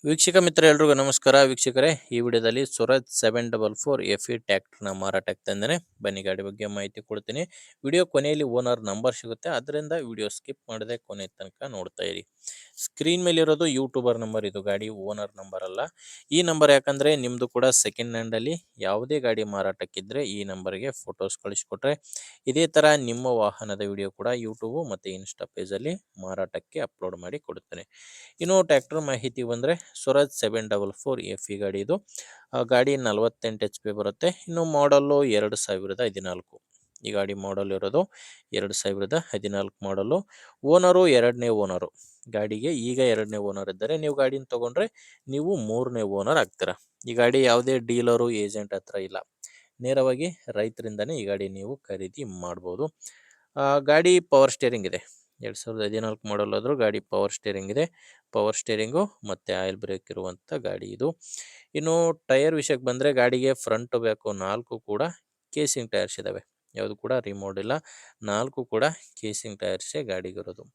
ವೀಕ್ಷಕ ಮಿತ್ರ ಎಲ್ರಿಗೂ ನಮಸ್ಕಾರ ವೀಕ್ಷಕರೇ. ಈ ವಿಡಿಯೋದಲ್ಲಿ ಸ್ವರಾಜ್ 744 FE ಟ್ರ್ಯಾಕ್ಟರ್ನ ಮಾರಾಟಕ್ಕೆ ತಂದೇನೆ. ಬನ್ನಿ ಗಾಡಿ ಬಗ್ಗೆ ಮಾಹಿತಿ ಕೊಡ್ತೀನಿ. ವಿಡಿಯೋ ಕೊನೆಯಲ್ಲಿ ಓನರ್ ನಂಬರ್ ಸಿಗುತ್ತೆ, ಅದರಿಂದ ವಿಡಿಯೋ ಸ್ಕಿಪ್ ಮಾಡದೆ ಕೊನೆ ತನಕ ನೋಡ್ತಾ ಇರಿ. ಸ್ಕ್ರೀನ್ ಮೇಲೆ ಇರೋದು ಯೂಟ್ಯೂಬರ್ ನಂಬರ್, ಇದು ಗಾಡಿ ಓನರ್ ನಂಬರ್ ಅಲ್ಲ. ಈ ನಂಬರ್ ಯಾಕಂದ್ರೆ ನಿಮ್ದು ಕೂಡ ಸೆಕೆಂಡ್ ಹ್ಯಾಂಡ್ ಅಲ್ಲಿ ಯಾವುದೇ ಗಾಡಿ ಮಾರಾಟಕ್ಕಿದ್ರೆ ಈ ನಂಬರ್ಗೆ ಫೋಟೋಸ್ ಕಳಿಸ್ಕೊಟ್ರೆ ಇದೇ ತರ ನಿಮ್ಮ ವಾಹನದ ವಿಡಿಯೋ ಕೂಡ ಯೂಟ್ಯೂಬ್ ಮತ್ತೆ ಇನ್ಸ್ಟಾ ಪೇಜ್ ಅಲ್ಲಿ ಮಾರಾಟಕ್ಕೆ ಅಪ್ಲೋಡ್ ಮಾಡಿ ಕೊಡುತ್ತೇನೆ. ಇನ್ನು ಟ್ರ್ಯಾಕ್ಟರ್ ಮಾಹಿತಿ ಬಂದರೆ ಸ್ವರಾಜ್ 744 FE ಗಾಡಿ ಇದು. ಗಾಡಿ 48 HP ಬರುತ್ತೆ. ಇನ್ನು ಮಾಡಲ್ಲು 2014. ಈ ಗಾಡಿ ಮಾಡಲ್ ಇರೋದು 2014 ಮಾಡಲು. ಓನರು ಎರಡನೇ ಓನರು. ಗಾಡಿಗೆ ಈಗ ಎರಡನೇ ಓನರ್ ಇದ್ದಾರೆ. ನೀವು ಗಾಡಿನ ತಗೊಂಡ್ರೆ ನೀವು ಮೂರನೇ ಓನರ್ ಆಗ್ತೀರಾ. ಈ ಗಾಡಿ ಯಾವುದೇ ಡೀಲರು ಏಜೆಂಟ್ ಹತ್ರ ಇಲ್ಲ, ನೇರವಾಗಿ ರೈತರಿಂದನೇ ಈ ಗಾಡಿ ನೀವು ಖರೀದಿ ಮಾಡ್ಬೋದು. ಗಾಡಿ ಪವರ್ ಸ್ಟೇರಿಂಗ್ ಇದೆ. 2014 ಮಾಡಲ್ ಆದರೂ ಗಾಡಿ ಪವರ್ ಸ್ಟೇರಿಂಗ್ ಇದೆ. ಪವರ್ ಸ್ಟೇರಿಂಗು ಮತ್ತು ಆಯಿಲ್ ಬ್ರೇಕ್ ಇರುವಂಥ ಗಾಡಿ ಇದು. ಇನ್ನು ಟೈರ್ ವಿಷಯಕ್ಕೆ ಬಂದರೆ ಗಾಡಿಗೆ ಫ್ರಂಟ್ ಬ್ಯಾಕು 4 ಕೂಡ ಕೇಸಿಂಗ್ ಟೈರ್ಸ್ ಇದ್ದಾವೆ. ಯಾವುದು ಕೂಡ ರಿಮೋಡ್ ಇಲ್ಲ, 4 ಕೂಡ ಕೇಸಿಂಗ್ ಟೈರ್ಸೇ ಗಾಡಿಗಿರೋದು.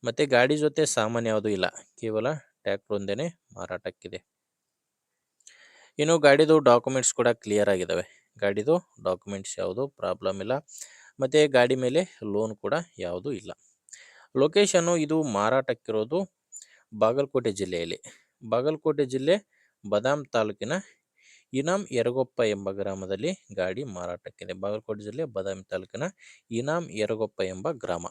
ಮತ್ತು ಗಾಡಿ ಜೊತೆ ಸಾಮಾನ್ಯ ಯಾವುದೂ ಇಲ್ಲ, ಕೇವಲ ಟ್ರ್ಯಾಕ್ಟರ್ ಒಂದೇ ಮಾರಾಟಕ್ಕಿದೆ. ಇನ್ನು ಗಾಡಿದು ಡಾಕ್ಯುಮೆಂಟ್ಸ್ ಕೂಡ ಕ್ಲಿಯರ್ ಆಗಿದ್ದಾವೆ. ಗಾಡಿದು ಡಾಕ್ಯುಮೆಂಟ್ಸ್ ಯಾವುದು ಪ್ರಾಬ್ಲಮ್ ಇಲ್ಲ, ಮತ್ತು ಗಾಡಿ ಮೇಲೆ ಲೋನ್ ಕೂಡ ಯಾವುದೂ ಇಲ್ಲ. ಲೊಕೇಶನ್ನು ಇದು ಮಾರಾಟಕ್ಕಿರೋದು ಬಾಗಲಕೋಟೆ ಜಿಲ್ಲೆಯಲ್ಲಿ. ಬಾಗಲಕೋಟೆ ಜಿಲ್ಲೆ ಬದಾಮ್ ತಾಲೂಕಿನ ಇನಾಮ್ ಯರಗೊಪ್ಪ ಎಂಬ ಗ್ರಾಮದಲ್ಲಿ ಗಾಡಿ ಮಾರಾಟಕ್ಕಿದೆ. ಬಾಗಲಕೋಟೆ ಜಿಲ್ಲೆ ಬದಾಮಿ ತಾಲೂಕಿನ ಇನಾಮ್ ಯರಗೊಪ್ಪ ಎಂಬ ಗ್ರಾಮ.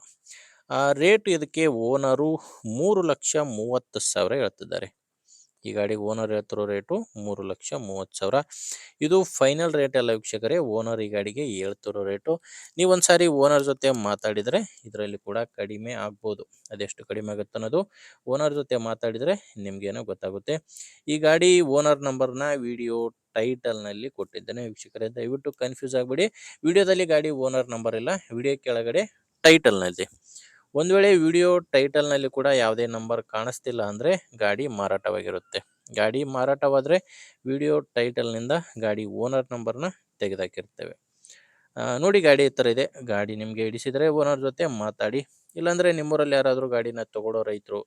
ರೇಟ್ ಇದಕ್ಕೆ ಓನರು 3,30,000 ಹೇಳ್ತಿದ್ದಾರೆ. ಈ ಗಾಡಿಗೆ ಓನರ್ ಹೇಳ್ತಿರೋ ರೇಟು 3,30,000. ಇದು ಫೈನಲ್ ರೇಟ್ ಅಲ್ಲ ವೀಕ್ಷಕರೇ, ಓನರ್ ಈ ಗಾಡಿಗೆ ಹೇಳ್ತಿರೋ ರೇಟು. ನೀವು ಒಂದ್ಸಾರಿ ಓನರ್ ಜೊತೆ ಮಾತಾಡಿದರೆ ಇದರಲ್ಲಿ ಕೂಡ ಕಡಿಮೆ ಆಗ್ಬೋದು. ಅದೆಷ್ಟು ಕಡಿಮೆ ಆಗುತ್ತೆ ಅನ್ನೋದು ಓನರ್ ಜೊತೆ ಮಾತಾಡಿದರೆ ನಿಮಗೇನೋ ಗೊತ್ತಾಗುತ್ತೆ. ಈ ಗಾಡಿ ಓನರ್ ನಂಬರ್ನ ವಿಡಿಯೋ ಟೈಟಲ್ನಲ್ಲಿ ಕೊಟ್ಟಿದ್ದೇನೆ ವೀಕ್ಷಕರೇ, ದಯವಿಟ್ಟು ಕನ್ಫ್ಯೂಸ್ ಆಗಬೇಡಿ. ವಿಡಿಯೋದಲ್ಲಿ ಗಾಡಿ ಓನರ್ ನಂಬರ್ ಇಲ್ಲ, ವಿಡಿಯೋ ಕೆಳಗಡೆ ಟೈಟಲ್ನಲ್ಲಿ. ಒಂದು ವೇಳೆ ವಿಡಿಯೋ ಟೈಟಲ್ನಲ್ಲಿ ಕೂಡ ಯಾವುದೇ ನಂಬರ್ ಕಾಣಿಸ್ತಿಲ್ಲ ಅಂದರೆ ಗಾಡಿ ಮಾರಾಟವಾಗಿರುತ್ತೆ. ಗಾಡಿ ಮಾರಾಟವಾದರೆ ವಿಡಿಯೋ ಟೈಟಲ್ನಿಂದ ಗಾಡಿ ಓನರ್ ನಂಬರ್ನ ತೆಗೆದಾಕಿರ್ತೇವೆ. ನೋಡಿ ಗಾಡಿ ಈ ಥರ ಇದೆ. ಗಾಡಿ ನಿಮಗೆ ಹಿಡಿಸಿದರೆ ಓನರ್ ಜೊತೆ ಮಾತಾಡಿ. ಇಲ್ಲಾಂದರೆ ನಿಮ್ಮೂರಲ್ಲಿ ಯಾರಾದರೂ ಗಾಡಿನ ತಗೊಳ್ಳೋ ರೈತರು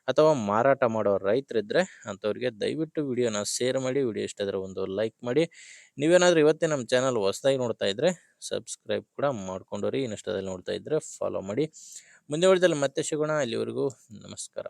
ಅಥವಾ ಮಾರಾಟ ಮಾಡೋ ರೈತರಿದ್ದರೆ ಅಂಥವ್ರಿಗೆ ದಯವಿಟ್ಟು ವಿಡಿಯೋನ ಶೇರ್ ಮಾಡಿ. ವಿಡಿಯೋ ಇಷ್ಟ ಆದರೆ ಒಂದು ಲೈಕ್ ಮಾಡಿ. ನೀವೇನಾದರೂ ಇವತ್ತೇ ನಮ್ಮ ಚಾನಲ್ ಹೊಸದಾಗಿ ನೋಡ್ತಾ ಇದ್ದರೆ ಸಬ್ಸ್ಕ್ರೈಬ್ ಕೂಡ ಮಾಡ್ಕೊಂಡೋರಿ. ಇನ್ಸ್ಟಾದಲ್ಲಿ ನೋಡ್ತಾ ಇದ್ದರೆ ಫಾಲೋ ಮಾಡಿ. ಮುಂದೆ ಉಳಿದಲ್ಲಿ ಮತ್ತೆ ಸಿಗೋಣ. ಅಲ್ಲಿವರೆಗೂ ನಮಸ್ಕಾರ.